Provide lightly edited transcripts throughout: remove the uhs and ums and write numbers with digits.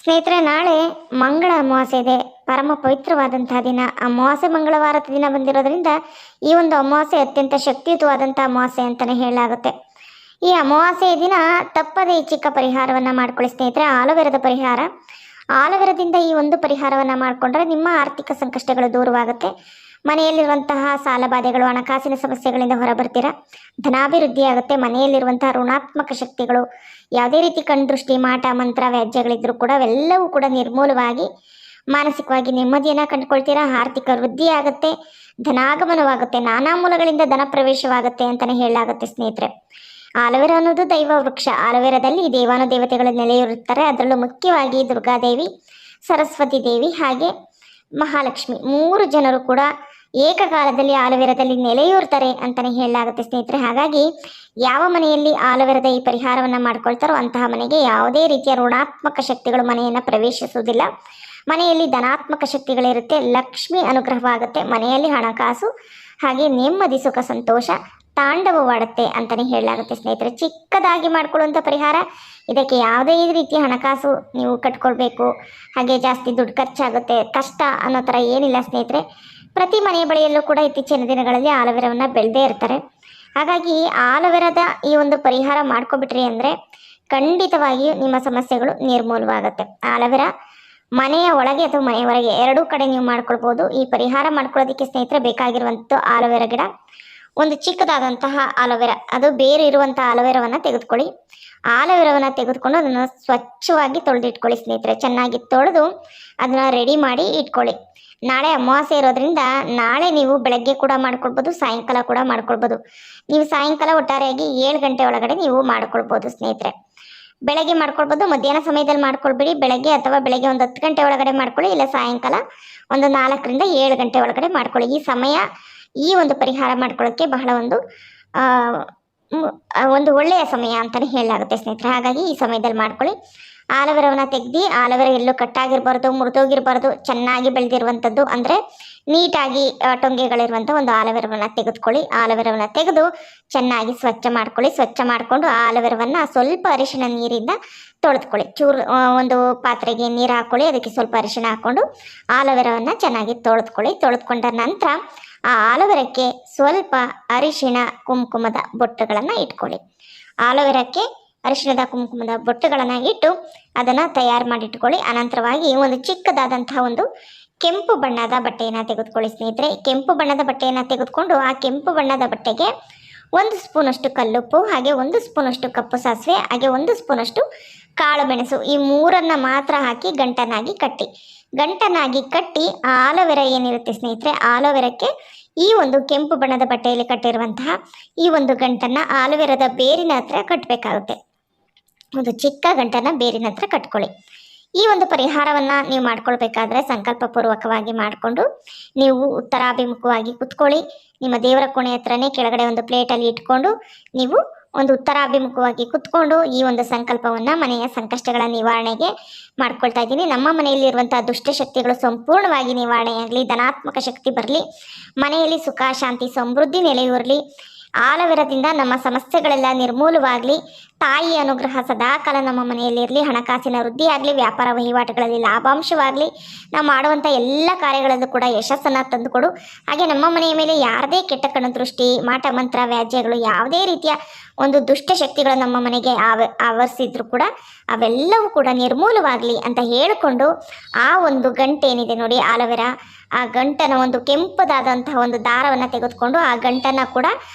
ಸ್ನೇಹಿತರೆ, ನಾಳೆ ಮಂಗಳ ಅಮಾವಾಸ್ಯೆ ಇದೆ. ಪರಮ ಪವಿತ್ರವಾದಂತಹ ದಿನ. ಅಮಾವಾಸ್ಯೆ ಮಂಗಳವಾರದ ದಿನ ಬಂದಿರೋದ್ರಿಂದ ಈ ಒಂದು ಅಮಾವಾಸ್ಯೆ ಅತ್ಯಂತ ಶಕ್ತಿಯುತವಾದಂಥ ಅಮಾವಾಸ್ಯೆ ಅಂತಲೇ ಹೇಳಲಾಗುತ್ತೆ. ಈ ಅಮಾವಾಸ್ಯೆಯ ದಿನ ತಪ್ಪದೇ ಈ ಚಿಕ್ಕ ಪರಿಹಾರವನ್ನು ಮಾಡ್ಕೊಳ್ಳಿ ಸ್ನೇಹಿತರೆ. ಆಲೋವೆರದ ಪರಿಹಾರ. ಆಲೋವೆರದಿಂದ ಈ ಒಂದು ಪರಿಹಾರವನ್ನು ಮಾಡಿಕೊಂಡ್ರೆ ನಿಮ್ಮ ಆರ್ಥಿಕ ಸಂಕಷ್ಟಗಳು ದೂರವಾಗುತ್ತೆ. ಮನೆಯಲ್ಲಿರುವಂತಹ ಸಾಲಬಾಧೆಗಳು, ಹಣಕಾಸಿನ ಸಮಸ್ಯೆಗಳಿಂದ ಹೊರಬರ್ತೀರಾ. ಧನಾಭಿವೃದ್ಧಿ ಆಗುತ್ತೆ. ಮನೆಯಲ್ಲಿರುವಂತಹ ಋಣಾತ್ಮಕ ಶಕ್ತಿಗಳು, ಯಾವುದೇ ರೀತಿ ಕಣ್ದೃಷ್ಟಿ, ಮಾಟ, ಮಂತ್ರ, ವ್ಯಾಜ್ಯಗಳಿದ್ರೂ ಕೂಡ ಅವೆಲ್ಲವೂ ಕೂಡ ನಿರ್ಮೂಲವಾಗಿ ಮಾನಸಿಕವಾಗಿ ನೆಮ್ಮದಿಯನ್ನು ಕಂಡುಕೊಳ್ತೀರಾ. ಆರ್ಥಿಕ ವೃದ್ಧಿ ಆಗುತ್ತೆ, ಧನಾಗಮನವಾಗುತ್ತೆ, ನಾನಾ ಮೂಲಗಳಿಂದ ಧನ ಪ್ರವೇಶವಾಗುತ್ತೆ ಅಂತಲೇ ಹೇಳಲಾಗುತ್ತೆ ಸ್ನೇಹಿತರೆ. ಆಲೋವೆರಾ ಅನ್ನೋದು ದೈವ ವೃಕ್ಷ. ಆಲೋವೆರಾದಲ್ಲಿ ದೇವಾನುದೇವತೆಗಳು ನೆಲೆಯೂರುತ್ತಾರೆ. ಅದರಲ್ಲೂ ಮುಖ್ಯವಾಗಿ ದುರ್ಗಾದೇವಿ, ಸರಸ್ವತಿ ದೇವಿ ಹಾಗೆ ಮಹಾಲಕ್ಷ್ಮಿ 3 ಜನರು ಕೂಡ ಏಕಕಾಲದಲ್ಲಿ ಆಲೋವೆರಾದಲ್ಲಿ ನೆಲೆಯೂರ್ತಾರೆ ಅಂತಲೇ ಹೇಳಲಾಗುತ್ತೆ ಸ್ನೇಹಿತರೆ. ಹಾಗಾಗಿ ಯಾವ ಮನೆಯಲ್ಲಿ ಆಲೋವೆರಾದ ಈ ಪರಿಹಾರವನ್ನು ಮಾಡ್ಕೊಳ್ತಾರೋ ಅಂತಹ ಮನೆಗೆ ಯಾವುದೇ ರೀತಿಯ ಋಣಾತ್ಮಕ ಶಕ್ತಿಗಳು ಮನೆಯನ್ನು ಪ್ರವೇಶಿಸುವುದಿಲ್ಲ. ಮನೆಯಲ್ಲಿ ಧನಾತ್ಮಕ ಶಕ್ತಿಗಳಿರುತ್ತೆ. ಲಕ್ಷ್ಮಿ ಅನುಗ್ರಹವಾಗುತ್ತೆ. ಮನೆಯಲ್ಲಿ ಹಣಕಾಸು ಹಾಗೆ ನೆಮ್ಮದಿ, ಸುಖ, ಸಂತೋಷ ತಾಂಡವವಾಡುತ್ತೆ ಅಂತಲೇ ಹೇಳಲಾಗುತ್ತೆ ಸ್ನೇಹಿತರೆ. ಚಿಕ್ಕದಾಗಿ ಮಾಡ್ಕೊಳ್ಳುವಂಥ ಪರಿಹಾರ. ಇದಕ್ಕೆ ಯಾವುದೇ ರೀತಿಯ ಹಣಕಾಸು ನೀವು ಕಟ್ಕೊಳ್ಬೇಕು, ಹಾಗೆ ಜಾಸ್ತಿ ದುಡ್ಡು ಖರ್ಚಾಗುತ್ತೆ, ಕಷ್ಟ ಅನ್ನೋ ಥರ ಏನಿಲ್ಲ ಸ್ನೇಹಿತರೆ. ಪ್ರತಿ ಮನೆಯ ಬಳಿಯಲ್ಲೂ ಕೂಡ ಇತ್ತೀಚಿನ ದಿನಗಳಲ್ಲಿ ಆಲೋವೆರಾವನ್ನು ಬೆಳೆದೇ ಇರ್ತಾರೆ. ಹಾಗಾಗಿ ಆಲೋವೆರಾದ ಈ ಒಂದು ಪರಿಹಾರ ಮಾಡ್ಕೊಬಿಟ್ರಿ ಅಂದರೆ ಖಂಡಿತವಾಗಿಯೂ ನಿಮ್ಮ ಸಮಸ್ಯೆಗಳು ನಿರ್ಮೂಲವಾಗುತ್ತೆ. ಆಲೋವೆರಾ ಮನೆಯ ಒಳಗೆ ಅಥವಾ ಮನೆಯ ಹೊರಗೆ ಎರಡೂ ಕಡೆ ನೀವು ಮಾಡ್ಕೊಳ್ಬೋದು. ಈ ಪರಿಹಾರ ಮಾಡ್ಕೊಳ್ಳೋದಕ್ಕೆ ಸ್ನೇಹಿತರೆ ಬೇಕಾಗಿರುವಂಥ ಆಲೋವೆರಾ ಗಿಡ ಒಂದು ಚಿಕ್ಕದಾದಂತಹ ಆಲೋವೆರಾ, ಅದು ಬೇರೆ ಇರುವಂಥ ಆಲೋವೆರಾವನ್ನು ತೆಗೆದುಕೊಳ್ಳಿ. ಆಲೋವೆರಾವನ್ನು ತೆಗೆದುಕೊಂಡು ಅದನ್ನು ಸ್ವಚ್ಛವಾಗಿ ತೊಳೆದಿಟ್ಕೊಳ್ಳಿ ಸ್ನೇಹಿತರೆ. ಚೆನ್ನಾಗಿ ತೊಳೆದು ಅದನ್ನು ರೆಡಿ ಮಾಡಿ ಇಟ್ಕೊಳ್ಳಿ. ನಾಳೆ ಅಮಾವಾಸ್ಯೆ ಇರೋದ್ರಿಂದ ನಾಳೆ ನೀವು ಬೆಳಗ್ಗೆ ಕೂಡ ಮಾಡ್ಕೊಳ್ಬೋದು, ಸಾಯಂಕಾಲ ಕೂಡ ಮಾಡ್ಕೊಳ್ಬೋದು. ನೀವು ಸಾಯಂಕಾಲ ಒಟ್ಟಾರೆಯಾಗಿ 7 ಗಂಟೆ ಒಳಗಡೆ ನೀವು ಮಾಡ್ಕೊಳ್ಬೋದು ಸ್ನೇಹಿತರೆ. ಬೆಳಗ್ಗೆ ಮಾಡ್ಕೊಳ್ಬೋದು, ಮಧ್ಯಾಹ್ನ ಸಮಯದಲ್ಲಿ ಮಾಡ್ಕೊಳ್ಬೇಡಿ. ಬೆಳಗ್ಗೆ ಅಥವಾ ಬೆಳಗ್ಗೆ ಒಂದು 10 ಗಂಟೆ ಒಳಗಡೆ ಮಾಡ್ಕೊಳ್ಳಿ, ಇಲ್ಲ ಸಾಯಂಕಾಲ ಒಂದು 4 ರಿಂದ 7 ಗಂಟೆ ಒಳಗಡೆ ಮಾಡ್ಕೊಳ್ಳಿ. ಈ ಸಮಯ ಈ ಒಂದು ಪರಿಹಾರ ಮಾಡ್ಕೊಳ್ಳೋಕ್ಕೆ ಬಹಳ ಒಂದು ಒಳ್ಳೆಯ ಸಮಯ ಅಂತಲೇ ಹೇಳಲಾಗುತ್ತೆ ಸ್ನೇಹಿತರೆ. ಹಾಗಾಗಿ ಈ ಸಮಯದಲ್ಲಿ ಮಾಡ್ಕೊಳ್ಳಿ. ಆಲೋವೆರಾವನ್ನು ತೆಗೆದು, ಆಲೋವೆರಾ ಎಲ್ಲೂ ಕಟ್ಟಾಗಿರಬಾರ್ದು, ಮುರಿದೋಗಿರಬಾರ್ದು, ಚೆನ್ನಾಗಿ ಬೆಳೆದಿರುವಂಥದ್ದು ಅಂದರೆ ನೀಟಾಗಿ ಟೊಂಗೆಗಳಿರುವಂಥ ಒಂದು ಆಲೋವೆರಾವನ್ನು ತೆಗೆದುಕೊಳ್ಳಿ. ಆಲೋವೆರಾವನ್ನು ತೆಗೆದು ಚೆನ್ನಾಗಿ ಸ್ವಚ್ಛ ಮಾಡ್ಕೊಳ್ಳಿ. ಸ್ವಚ್ಛ ಮಾಡಿಕೊಂಡು ಆಲೋವೆರಾವನ್ನು ಸ್ವಲ್ಪ ಅರಿಶಿಣ ನೀರಿಂದ ತೊಳೆದುಕೊಳ್ಳಿ. ಒಂದು ಪಾತ್ರೆಗೆ ನೀರು ಹಾಕ್ಕೊಳ್ಳಿ, ಅದಕ್ಕೆ ಸ್ವಲ್ಪ ಅರಿಶಿಣ ಹಾಕ್ಕೊಂಡು ಆಲೋವೆರಾವನ್ನು ಚೆನ್ನಾಗಿ ತೊಳೆದುಕೊಳ್ಳಿ. ತೊಳೆದುಕೊಂಡ ನಂತರ ಆ ಆಲೋವೆರಾಕ್ಕೆ ಸ್ವಲ್ಪ ಅರಿಶಿಣ ಕುಂಕುಮದ ಬೊಟ್ಟುಗಳನ್ನು ಇಟ್ಕೊಳ್ಳಿ. ಆಲೋವೆರಾಕ್ಕೆ ಅರಿಶಿಣದ ಕುಂಕುಮದ ಬೊಟ್ಟುಗಳನ್ನು ಇಟ್ಟು ಅದನ್ನು ತಯಾರು ಮಾಡಿಟ್ಕೊಳ್ಳಿ. ಅನಂತರವಾಗಿ ಒಂದು ಚಿಕ್ಕದಾದಂತಹ ಒಂದು ಕೆಂಪು ಬಣ್ಣದ ಬಟ್ಟೆಯನ್ನು ತೆಗೆದುಕೊಳ್ಳಿ ಸ್ನೇಹಿತರೆ. ಕೆಂಪು ಬಣ್ಣದ ಬಟ್ಟೆಯನ್ನು ತೆಗೆದುಕೊಂಡು ಆ ಕೆಂಪು ಬಣ್ಣದ ಬಟ್ಟೆಗೆ 1 ಸ್ಪೂನಷ್ಟು ಕಲ್ಲುಪ್ಪು, ಹಾಗೆ 1 ಸ್ಪೂನಷ್ಟು ಕಪ್ಪು ಸಾಸಿವೆ, ಹಾಗೆ 1 ಸ್ಪೂನಷ್ಟು ಕಾಳು ಮೆಣಸು, ಈ 3 ಮಾತ್ರ ಹಾಕಿ ಗಂಟನಾಗಿ ಕಟ್ಟಿ. ಗಂಟನಾಗಿ ಕಟ್ಟಿ ಆ ಆಲೋವೆರಾ ಏನಿರುತ್ತೆ ಸ್ನೇಹಿತರೆ, ಆಲೋವೆರಾಕ್ಕೆ ಈ ಒಂದು ಕೆಂಪು ಬಣ್ಣದ ಬಟ್ಟೆಯಲ್ಲಿ ಕಟ್ಟಿರುವಂತಹ ಈ ಒಂದು ಗಂಟನ್ನು ಆಲೋವೆರಾದ ಬೇರಿನ ಹತ್ರ ಕಟ್ಟಬೇಕಾಗುತ್ತೆ. ಒಂದು ಚಿಕ್ಕ ಗಂಟನ್ನು ಬೇರಿನ ಹತ್ರ ಕಟ್ಕೊಳ್ಳಿ. ಈ ಒಂದು ಪರಿಹಾರವನ್ನು ನೀವು ಮಾಡ್ಕೊಳ್ಬೇಕಾದ್ರೆ ಸಂಕಲ್ಪಪೂರ್ವಕವಾಗಿ ಮಾಡಿಕೊಂಡು ನೀವು ಉತ್ತರಾಭಿಮುಖವಾಗಿ ಕುತ್ಕೊಳ್ಳಿ. ನಿಮ್ಮ ದೇವರ ಕೋಣೆ ಹತ್ರನೇ ಕೆಳಗಡೆ ಒಂದು ಪ್ಲೇಟಲ್ಲಿ ಇಟ್ಕೊಂಡು ನೀವು ಒಂದು ಉತ್ತರಾಭಿಮುಖವಾಗಿ ಕುತ್ಕೊಂಡು ಈ ಒಂದು ಸಂಕಲ್ಪವನ್ನು ಮನೆಯ ಸಂಕಷ್ಟಗಳ ನಿವಾರಣೆಗೆ ಮಾಡ್ಕೊಳ್ತಾ ಇದ್ದೀನಿ. ನಮ್ಮ ಮನೆಯಲ್ಲಿರುವಂಥ ದುಷ್ಟಶಕ್ತಿಗಳು ಸಂಪೂರ್ಣವಾಗಿ ನಿವಾರಣೆಯಾಗಲಿ, ಧನಾತ್ಮಕ ಶಕ್ತಿ ಬರಲಿ, ಮನೆಯಲ್ಲಿ ಸುಖ, ಶಾಂತಿ, ಸಮೃದ್ಧಿ ನೆಲೆಯೂರಲಿ. ಆಲೋವೆರಾದಿಂದ ನಮ್ಮ ಸಮಸ್ಯೆಗಳೆಲ್ಲ ನಿರ್ಮೂಲವಾಗಲಿ. ತಾಯಿ ಅನುಗ್ರಹ ಸದಾಕಾಲ ನಮ್ಮ ಮನೆಯಲ್ಲಿರಲಿ. ಹಣಕಾಸಿನ ವೃದ್ಧಿ ಆಗಲಿ, ವ್ಯಾಪಾರ ವಹಿವಾಟುಗಳಲ್ಲಿ ಲಾಭಾಂಶವಾಗಲಿ. ನಾವು ಮಾಡುವಂಥ ಎಲ್ಲ ಕಾರ್ಯಗಳಲ್ಲೂ ಕೂಡ ಯಶಸ್ಸನ್ನು ತಂದುಕೊಡು. ಹಾಗೆ ನಮ್ಮ ಮನೆಯ ಮೇಲೆ ಯಾರದೇ ಕೆಟ್ಟ ಕಣ್ಣು ದೃಷ್ಟಿ, ಮಾಟ, ಮಂತ್ರ, ವ್ಯಾಜ್ಯಗಳು, ಯಾವುದೇ ರೀತಿಯ ಒಂದು ದುಷ್ಟಶಕ್ತಿಗಳು ನಮ್ಮ ಮನೆಗೆ ಆವರಿಸಿದ್ರು ಕೂಡ ಅವೆಲ್ಲವೂ ಕೂಡ ನಿರ್ಮೂಲವಾಗಲಿ ಅಂತ ಹೇಳಿಕೊಂಡು ಆ ಒಂದು ಗಂಟೆ ಏನಿದೆ ನೋಡಿ ಆಲೋವೆರಾ, ಆ ಗಂಟನ ಒಂದು ಕೆಂಪದಾದಂತಹ ಒಂದು ದಾರವನ್ನು ತೆಗೆದುಕೊಂಡು ಆ ಗಂಟನ್ನು ಕೂಡ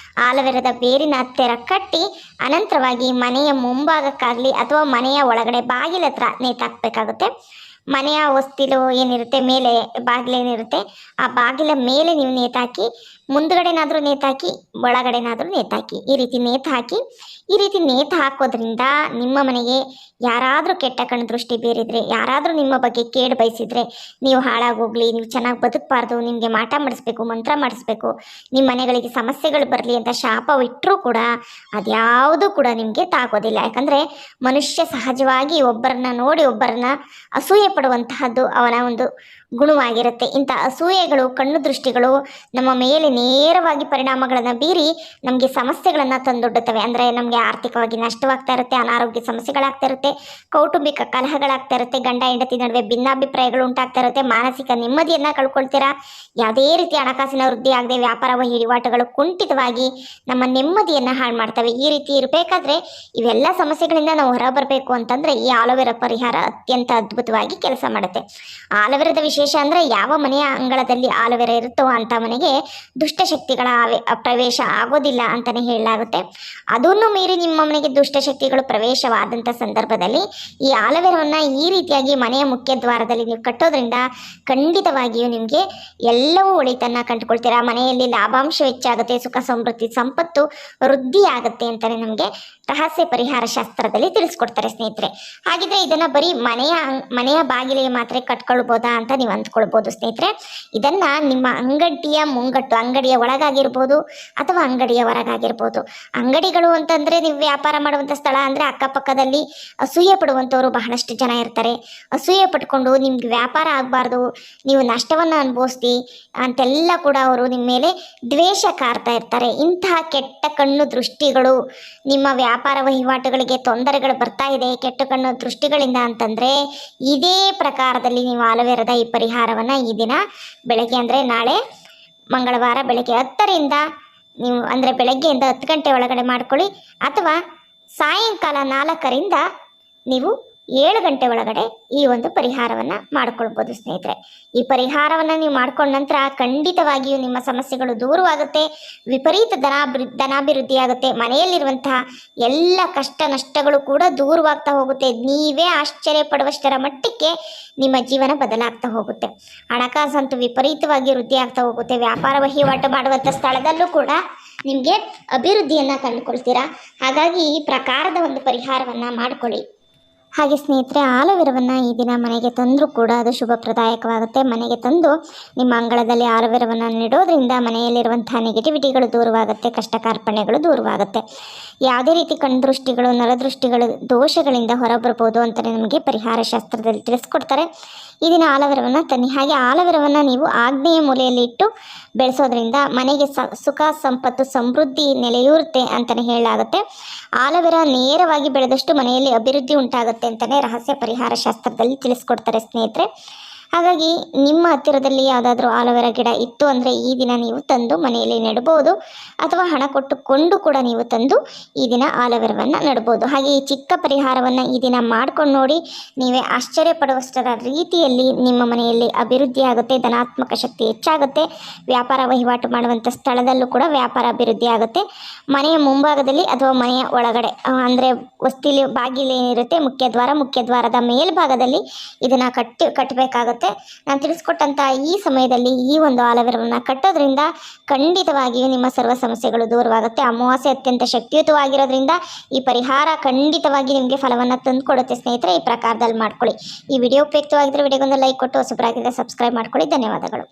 ಆಲೋವೆರಾದ ಬೇರಿನ ಹತ್ತಿರ ಕಟ್ಟಿ ಅನಂತರವಾಗಿ ಮನೆಯ ಮುಂಭಾಗಕ್ಕಾಗಲಿ ಅಥವಾ ಮನೆಯ ಒಳಗಡೆ ಬಾಗಿಲ ಹತ್ರ ನೇತಾಕಬೇಕಾಗುತ್ತೆ. ಮನೆಯ ಹೊಸ್ತಿಲು ಏನಿರುತ್ತೆ, ಮೇಲೆ ಬಾಗಿಲೇನಿರುತ್ತೆ, ಆ ಬಾಗಿಲ ಮೇಲೆ ನೀವು ನೇತಾಕಿ, ಮುಂದುಗಡೆನಾದರೂ ನೇತಾಕಿ, ಒಳಗಡೆನಾದರೂ ನೇತಾಕಿ. ಈ ರೀತಿ ನೇತಾಕಿ. ಈ ರೀತಿ ನೇತು ಹಾಕೋದ್ರಿಂದ ನಿಮ್ಮ ಮನೆಗೆ ಯಾರಾದರೂ ಕೆಟ್ಟ ಕಣ್ಣು ದೃಷ್ಟಿ ಬೀರಿದರೆ, ಯಾರಾದರೂ ನಿಮ್ಮ ಬಗ್ಗೆ ಕೇಡು ಬಯಸಿದರೆ, ನೀವು ಹಾಳಾಗೋಗ್ಲಿ, ನೀವು ಚೆನ್ನಾಗಿ ಬದುಕಬಾರ್ದು, ನಿಮಗೆ ಮಾಟ ಮಾಡಿಸ್ಬೇಕು, ಮಂತ್ರ ಮಾಡಿಸ್ಬೇಕು, ನಿಮ್ಮ ಮನೆಗಳಿಗೆ ಸಮಸ್ಯೆಗಳು ಬರಲಿ ಅಂತ ಶಾಪವಿಟ್ಟರೂ ಕೂಡ ಅದ್ಯಾವುದೂ ಕೂಡ ನಿಮಗೆ ತಾಗೋದಿಲ್ಲ. ಯಾಕಂದರೆ ಮನುಷ್ಯ ಸಹಜವಾಗಿ ಒಬ್ಬರನ್ನ ನೋಡಿ ಒಬ್ಬರನ್ನ ಅಸೂಯೆ ಪಡುವಂತಹದ್ದು ಅವನ ಒಂದು ಗುಣವಾಗಿರುತ್ತೆ. ಇಂಥ ಅಸೂಯೆಗಳು, ಕಣ್ಣು ದೃಷ್ಟಿಗಳು ನಮ್ಮ ಮೇಲೆ ನೇರವಾಗಿ ಪರಿಣಾಮಗಳನ್ನು ಬೀರಿ ನಮಗೆ ಸಮಸ್ಯೆಗಳನ್ನು ತಂದೊಡ್ಡುತ್ತವೆ. ಅಂದರೆ ನಮಗೆ ಆರ್ಥಿಕವಾಗಿ ನಷ್ಟವಾಗ್ತಾ ಇರುತ್ತೆ, ಅನಾರೋಗ್ಯ ಸಮಸ್ಯೆಗಳಾಗ್ತಾ ಇರುತ್ತೆ, ಕೌಟುಂಬಿಕ ಕಲಹಗಳಾಗ್ತಾ ಇರುತ್ತೆ, ಗಂಡ ಹೆಂಡತಿ ನಡುವೆ ಭಿನ್ನಾಭಿಪ್ರಾಯಗಳು ಉಂಟಾಗ್ತಾ ಇರುತ್ತೆ, ಮಾನಸಿಕ ನೆಮ್ಮದಿಯನ್ನು ಕಳ್ಕೊಳ್ತೀರಾ. ಯಾವುದೇ ರೀತಿ ಹಣಕಾಸಿನ ವೃದ್ಧಿ ಆಗದೆ ವ್ಯಾಪಾರ ವಹಿವಾಟುಗಳು ಕುಂಠಿತವಾಗಿ ನಮ್ಮ ನೆಮ್ಮದಿಯನ್ನು ಹಾಳು ಮಾಡ್ತವೆ. ಈ ರೀತಿ ಇರಬೇಕಾದ್ರೆ ಇವೆಲ್ಲ ಸಮಸ್ಯೆಗಳಿಂದ ನಾವು ಹೊರಬರಬೇಕು ಅಂತಂದರೆ ಈ ಆಲೋವೆರಾ ಪರಿಹಾರ ಅತ್ಯಂತ ಅದ್ಭುತವಾಗಿ ಕೆಲಸ ಮಾಡುತ್ತೆ. ಆಲೋವೆರಾದ ವಿಶೇಷ ಅಂದರೆ ಯಾವ ಮನೆಯ ಅಂಗಳದಲ್ಲಿ ಆಲೋವೆರಾ ಇರುತ್ತೋ ಅಂಥ ಮನೆಗೆ ದುಷ್ಟಶಕ್ತಿಗಳ ಪ್ರವೇಶ ಆಗೋದಿಲ್ಲ ಅಂತಲೇ ಹೇಳಲಾಗುತ್ತೆ. ಅದನ್ನು ಮೀರಿ ನಿಮ್ಮ ಮನೆಗೆ ದುಷ್ಟಶಕ್ತಿಗಳು ಪ್ರವೇಶವಾದಂಥ ಸಂದರ್ಭದಲ್ಲಿ ಈ ಆಲೋವೆರಾವನ್ನು ಈ ರೀತಿಯಾಗಿ ಮನೆಯ ಮುಖ್ಯ ದ್ವಾರದಲ್ಲಿ ನೀವು ಕಟ್ಟೋದ್ರಿಂದ ಖಂಡಿತವಾಗಿಯೂ ನಿಮಗೆ ಎಲ್ಲವೂ ಒಳಿತನ್ನು ಕಂಡುಕೊಳ್ತೀರಾ. ಮನೆಯಲ್ಲಿ ಲಾಭಾಂಶ ಹೆಚ್ಚಾಗುತ್ತೆ, ಸುಖ ಸಮೃದ್ಧಿ ಸಂಪತ್ತು ವೃದ್ಧಿ ಆಗುತ್ತೆ ಅಂತಲೇ ನಮಗೆ ರಹಸ್ಯ ಪರಿಹಾರ ಶಾಸ್ತ್ರದಲ್ಲಿ ತಿಳಿಸ್ಕೊಡ್ತಾರೆ ಸ್ನೇಹಿತರೆ. ಹಾಗಿದ್ರೆ ಇದನ್ನು ಬರೀ ಮನೆಯ ಬಾಗಿಲಿಗೆ ಮಾತ್ರ ಕಟ್ಕೊಳ್ಬೋದಾ ಅಂತ ನೀವು ಅಂದ್ಕೊಳ್ಬೋದು ಸ್ನೇಹಿತರೆ. ಇದನ್ನು ನಿಮ್ಮ ಅಂಗಡಿಯ ಮುಂಗಟ್ಟು, ಅಂಗಡಿಯ ಒಳಗಾಗಿರ್ಬೋದು ಅಥವಾ ಅಂಗಡಿಯ ಹೊರಗಾಗಿರ್ಬೋದು. ಅಂಗಡಿಗಳು ಅಂತಂದರೆ ನೀವು ವ್ಯಾಪಾರ ಮಾಡುವಂಥ ಸ್ಥಳ ಅಂದರೆ ಅಕ್ಕಪಕ್ಕದಲ್ಲಿ ಅಸೂಯೆ ಪಡುವಂಥವರು ಬಹಳಷ್ಟು ಜನ ಇರ್ತಾರೆ. ಅಸೂಯೆ ಪಟ್ಕೊಂಡು ನಿಮ್ಗೆ ವ್ಯಾಪಾರ ಆಗಬಾರ್ದು, ನೀವು ನಷ್ಟವನ್ನು ಅನುಭವಿಸ್ತಿ ಅಂತೆಲ್ಲ ಕೂಡ ಅವರು ನಿಮ್ಮ ಮೇಲೆ ದ್ವೇಷ ಕಾರ್ತಾ ಇರ್ತಾರೆ. ಇಂತಹ ಕೆಟ್ಟ ಕಣ್ಣು ದೃಷ್ಟಿಗಳು ನಿಮ್ಮ ವ್ಯಾಪಾರ ವಹಿವಾಟುಗಳಿಗೆ ತೊಂದರೆಗಳು ಬರ್ತಾ ಇದೆ, ಕೆಟ್ಟ ಕಣ್ಣು ದೃಷ್ಟಿಗಳಿಂದ ಅಂತಂದರೆ ಇದೇ ಪ್ರಕಾರದಲ್ಲಿ ನೀವು ಆಲೋವೆರಾದ ಈ ಪರಿಹಾರವನ್ನು ಈ ದಿನ ಬೆಳಗ್ಗೆ ಅಂದರೆ ನಾಳೆ ಮಂಗಳವಾರ ಬೆಳಗ್ಗೆ 10ರಿಂದ ನೀವು ಅಂದರೆ ಬೆಳಗ್ಗೆಯಿಂದ 10 ಗಂಟೆ ಒಳಗಡೆ ಮಾಡ್ಕೊಳ್ಳಿ, ಅಥವಾ ಸಾಯಂಕಾಲ 4ರಿಂದ ನೀವು 7 ಗಂಟೆ ಒಳಗಡೆ ಈ ಒಂದು ಪರಿಹಾರವನ್ನು ಮಾಡ್ಕೊಳ್ಬೋದು ಸ್ನೇಹಿತರೆ. ಈ ಪರಿಹಾರವನ್ನು ನೀವು ಮಾಡ್ಕೊಂಡ ನಂತರ ಖಂಡಿತವಾಗಿಯೂ ನಿಮ್ಮ ಸಮಸ್ಯೆಗಳು ದೂರವಾಗುತ್ತೆ, ವಿಪರೀತ ಧನಾಭಿವೃದ್ಧಿ ಆಗುತ್ತೆ, ಮನೆಯಲ್ಲಿರುವಂತಹ ಎಲ್ಲ ಕಷ್ಟ ನಷ್ಟಗಳು ಕೂಡ ದೂರವಾಗ್ತಾ ಹೋಗುತ್ತೆ. ನೀವೇ ಆಶ್ಚರ್ಯ ಪಡುವಷ್ಟರ ಮಟ್ಟಕ್ಕೆ ನಿಮ್ಮ ಜೀವನ ಬದಲಾಗ್ತಾ ಹೋಗುತ್ತೆ. ಹಣಕಾಸಂತೂ ವಿಪರೀತವಾಗಿ ವೃದ್ಧಿ ಆಗ್ತಾ ಹೋಗುತ್ತೆ. ವ್ಯಾಪಾರ ವಹಿವಾಟು ಮಾಡುವಂಥ ಸ್ಥಳದಲ್ಲೂ ಕೂಡ ನಿಮಗೆ ಅಭಿವೃದ್ಧಿಯನ್ನು ಕಂಡುಕೊಳ್ತೀರಾ. ಹಾಗಾಗಿ ಈ ಪ್ರಕಾರದ ಒಂದು ಪರಿಹಾರವನ್ನು ಮಾಡಿಕೊಳ್ಳಿ. ಹಾಗೆ ಸ್ನೇಹಿತರೆ, ಆಲೋವೆರಾವನ್ನು ಈ ದಿನ ಮನೆಗೆ ತಂದರೂ ಕೂಡ ಅದು ಶುಭಪ್ರದಾಯಕವಾಗುತ್ತೆ. ಮನೆಗೆ ತಂದು ನಿಮ್ಮ ಅಂಗಳದಲ್ಲಿ ಆಲೋವೆರಾವನ್ನು ನೆಡೋದ್ರಿಂದ ಮನೆಯಲ್ಲಿರುವಂಥ ನೆಗೆಟಿವಿಟಿಗಳು ದೂರವಾಗುತ್ತೆ, ಕಷ್ಟ ಕಾರ್ಪಣ್ಯಗಳು ದೂರವಾಗುತ್ತೆ. ಯಾವುದೇ ರೀತಿ ಕಣ್ದೃಷ್ಟಿಗಳು, ನರದೃಷ್ಟಿಗಳು, ದೋಷಗಳಿಂದ ಹೊರಬರ್ಬೋದು ಅಂತಲೇ ನಮಗೆ ಪರಿಹಾರ ಶಾಸ್ತ್ರದಲ್ಲಿ ತಿಳಿಸ್ಕೊಡ್ತಾರೆ. ಈ ದಿನ ಆಲೋವೆರಾವನ್ನು ತನ್ನಿ. ಹಾಗೆ ಆಲೋವೆರಾವನ್ನು ನೀವು ಆಗ್ನೇಯ ಮೂಲೆಯಲ್ಲಿ ಇಟ್ಟು ಬೆಳೆಸೋದ್ರಿಂದ ಮನೆಗೆ ಸುಖ ಸಂಪತ್ತು ಸಮೃದ್ಧಿ ನೆಲೆಯೂರುತ್ತೆ ಅಂತಲೇ ಹೇಳಲಾಗುತ್ತೆ. ಆಲೋವೆರಾ ನೇರವಾಗಿ ಬೆಳೆದಷ್ಟು ಮನೆಯಲ್ಲಿ ಅಭಿವೃದ್ಧಿ ಉಂಟಾಗುತ್ತೆ ಅಂತಲೇ ರಹಸ್ಯ ಪರಿಹಾರ ಶಾಸ್ತ್ರದಲ್ಲಿ ತಿಳಿಸ್ಕೊಡ್ತಾರೆ ಸ್ನೇಹಿತರೆ. ಹಾಗಾಗಿ ನಿಮ್ಮ ಹತ್ತಿರದಲ್ಲಿ ಯಾವುದಾದ್ರೂ ಆಲೋವೆರಾ ಗಿಡ ಇತ್ತು ಅಂದರೆ ಈ ದಿನ ನೀವು ತಂದು ಮನೆಯಲ್ಲಿ ನೆಡ್ಬೋದು, ಅಥವಾ ಹಣ ಕೊಟ್ಟುಕೊಂಡು ಕೂಡ ನೀವು ತಂದು ಈ ದಿನ ಆಲೋವೆರಾವನ್ನು ನೆಡ್ಬೋದು. ಹಾಗೆ ಈ ಚಿಕ್ಕ ಪರಿಹಾರವನ್ನು ಈ ದಿನ ಮಾಡ್ಕೊಂಡು ನೋಡಿ, ನೀವೇ ಆಶ್ಚರ್ಯ ಪಡುವಷ್ಟರ ರೀತಿಯಲ್ಲಿ ನಿಮ್ಮ ಮನೆಯಲ್ಲಿ ಅಭಿವೃದ್ಧಿ ಆಗುತ್ತೆ, ಧನಾತ್ಮಕ ಶಕ್ತಿ ಹೆಚ್ಚಾಗುತ್ತೆ. ವ್ಯಾಪಾರ ವಹಿವಾಟು ಮಾಡುವಂಥ ಸ್ಥಳದಲ್ಲೂ ಕೂಡ ವ್ಯಾಪಾರ ಅಭಿವೃದ್ಧಿ ಆಗುತ್ತೆ. ಮನೆಯ ಮುಂಭಾಗದಲ್ಲಿ ಅಥವಾ ಮನೆಯ ಒಳಗಡೆ ಅಂದರೆ ವಸ್ತಿಲಿ ಬಾಗಿಲೇನಿರುತ್ತೆ ಮುಖ್ಯ ದ್ವಾರದ ಮೇಲ್ಭಾಗದಲ್ಲಿ ಇದನ್ನು ಕಟ್ಟಬೇಕಾಗುತ್ತೆ. ನಾನು ತಿಳಿಸ್ಕೊಟ್ಟಂಥ ಈ ಸಮಯದಲ್ಲಿ ಈ ಒಂದು ಆಲೋವೆರಾವನ್ನು ಕಟ್ಟೋದ್ರಿಂದ ಖಂಡಿತವಾಗಿಯೂ ನಿಮ್ಮ ಸರ್ವ ಸಮಸ್ಯೆಗಳು ದೂರವಾಗುತ್ತೆ. ಅಮಾವಾಸ್ಯೆ ಅತ್ಯಂತ ಶಕ್ತಿಯುತವಾಗಿರೋದ್ರಿಂದ ಈ ಪರಿಹಾರ ಖಂಡಿತವಾಗಿ ನಿಮಗೆ ಫಲವನ್ನು ತಂದುಕೊಡುತ್ತೆ ಸ್ನೇಹಿತರೆ. ಈ ಪ್ರಕಾರದಲ್ಲಿ ಮಾಡ್ಕೊಳ್ಳಿ. ಈ ವಿಡಿಯೋ ಉಪಯುಕ್ತವಾಗಿದ್ದರೆ ವಿಡಿಯೋಗೊಂದು ಲೈಕ್ ಕೊಟ್ಟು ಹೊಸಬರಾಗಿದ್ದರೆ ಸಬ್ಸ್ಕ್ರೈಬ್ ಮಾಡ್ಕೊಳ್ಳಿ. ಧನ್ಯವಾದಗಳು.